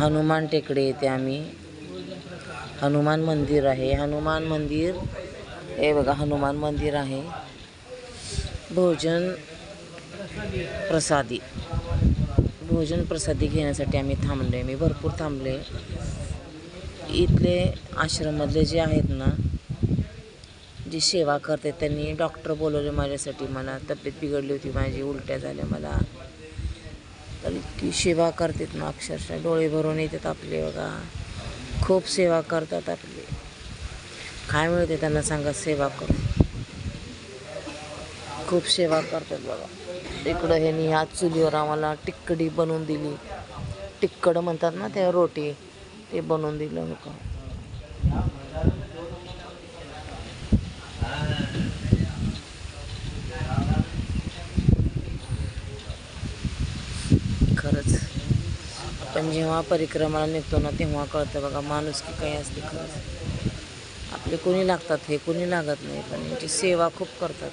हनुमान टेकडे येथे आम्ही हनुमान मंदिर आहे. हनुमान मंदिर हे बघा, हनुमान मंदिर आहे. भोजन प्रसादी घेण्यासाठी आम्ही थांबले. मी भरपूर थांबले. इथले आश्रममधले जे आहेत ना, जी सेवा करते, त्यांनी डॉक्टर बोलवले माझ्यासाठी. मला तब्येत बिघडली होती, माझी उलट्या झाल्या मला. तर इतकी सेवा करतात ना, अक्षरशः डोळे भरून येतात आपले. बघा, खूप सेवा करतात आपले. काय मिळते त्यांना सांगा सेवा करून? खूप सेवा करतात बघा. इकडं ह्यांनी ह्या चुलीवर आम्हाला टिक्कडी बनवून दिली. टिक्कड म्हणतात ना त्या रोटी, ते बनवून दिलं होतं. खरंच आपण जेव्हा परिक्रमाला निघतो ना, तेव्हा कळतं बघा माणुसकी काही असते. खरंच आपले कोणी लागतात, हे कोणी लागत नाही, पण यांची सेवा खूप करतात.